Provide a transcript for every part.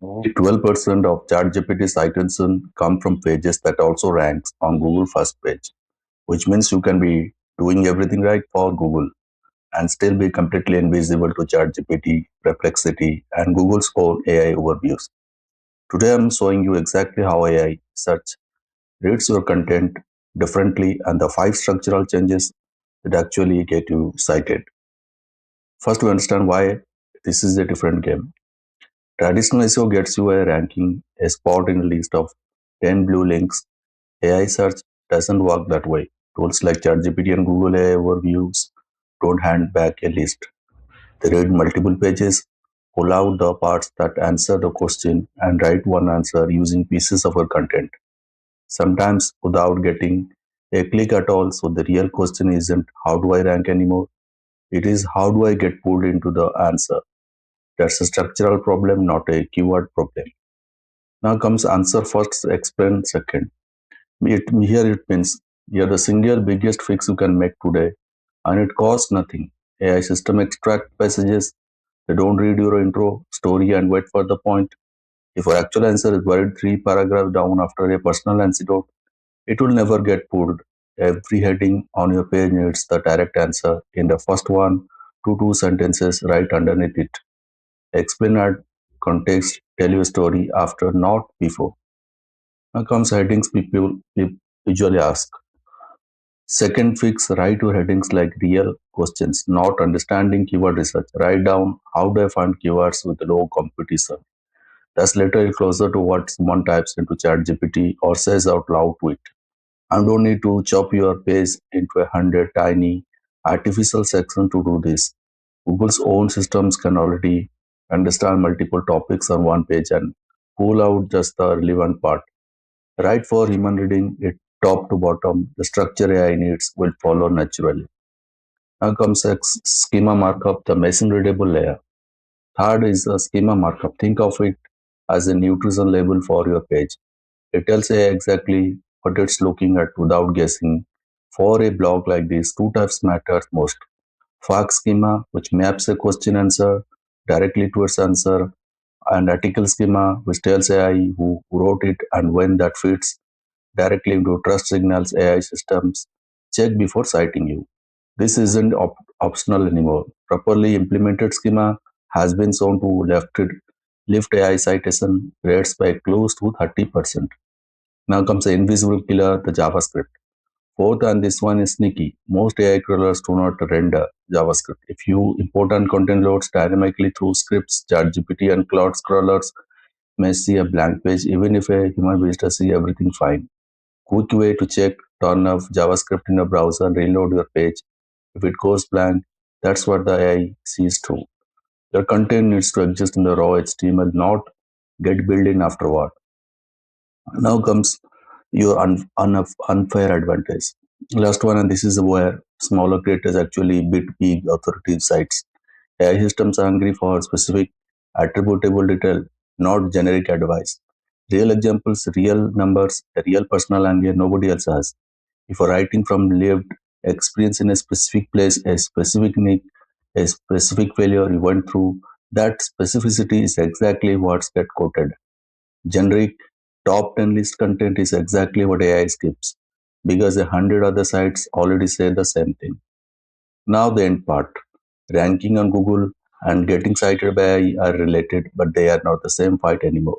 12% of ChatGPT citations come from pages that also ranks on Google first page, which means you can be doing everything right for Google and still be completely invisible to ChatGPT, Perplexity, and Google's own AI overviews. Today I'm showing you exactly how AI search reads your content differently and the 5 structural changes that actually get you cited. First, to understand why this is a different game. Traditional SEO gets you a ranking, a spot in a list of 10 blue links. AI search doesn't work that way. Tools like ChatGPT and Google AI overviews don't hand back a list. They read multiple pages, pull out the parts that answer the question, and write one answer using pieces of our content, sometimes without getting a click at all. So the real question isn't how do I rank anymore? It is how do I get pulled into the answer? That's a structural problem, not a keyword problem. Now comes answer first, explain second. Here it means you're the single biggest fix you can make today, and it costs nothing. AI system extract passages, they don't read your intro, story, and wait for the point. If your actual answer is buried 3 paragraphs down after a personal anecdote, it will never get pulled. Every heading on your page needs the direct answer in the first 1 to 2 sentences right underneath it. Explain, add context, tell your story after, not before. Now comes headings people usually ask. Second fix, write your headings like real questions, not understanding keyword research. Write down how do I find keywords with low competition. That's literally closer to what someone types into ChatGPT or says out loud to it. And don't need to chop your page into 100 tiny artificial sections to do this. Google's own systems can already understand multiple topics on one page and pull out just the relevant part. Right for human reading, it top to bottom, the structure AI needs will follow naturally. Now comes schema markup, the machine readable layer. Third is a schema markup. Think of it as a nutrition label for your page. It tells AI exactly what it's looking at without guessing. For a blog like this, 2 types matters most. FAQ schema, which maps a question answer directly to its answer, and article schema, which tells AI who wrote it and when that fits directly into trust signals AI systems check before citing you. This isn't optional anymore. Properly implemented schema has been shown to lift AI citation rates by close to 30%. Now comes the invisible killer, the JavaScript. Fourth, and this one is sneaky. Most AI crawlers do not render JavaScript. If you important content loads dynamically through scripts, ChatGPT and Claude crawlers may see a blank page even if a human visitor see everything fine. Quick way to check, turn off JavaScript in a browser and reload your page. If it goes blank, that's what the AI sees too. Your content needs to exist in the raw HTML, not get built in afterward. Now comes your unfair advantage. Last one, and this is where smaller creators actually beat big authoritative sites. AI systems are hungry for specific attributable detail, not generic advice. Real examples, real numbers, a real personal angle nobody else has. If you're writing from lived experience in a specific place, a specific need, a specific failure you went through, that specificity is exactly what's get quoted. Generic top 10 list content is exactly what AI skips because 100 other sites already say the same thing. Now the end part. Ranking on Google and getting cited by AI are related, but they are not the same fight anymore.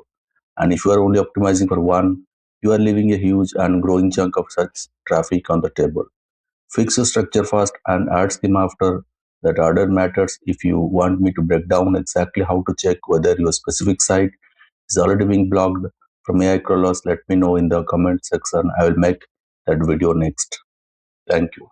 And if you are only optimizing for one, you are leaving a huge and growing chunk of such traffic on the table. Fix your structure fast and add schema after that order matters. If you want me to break down exactly how to check whether your specific site is already being blocked from AI crawlers, let me know in the comment section. I will make that video next. Thank you.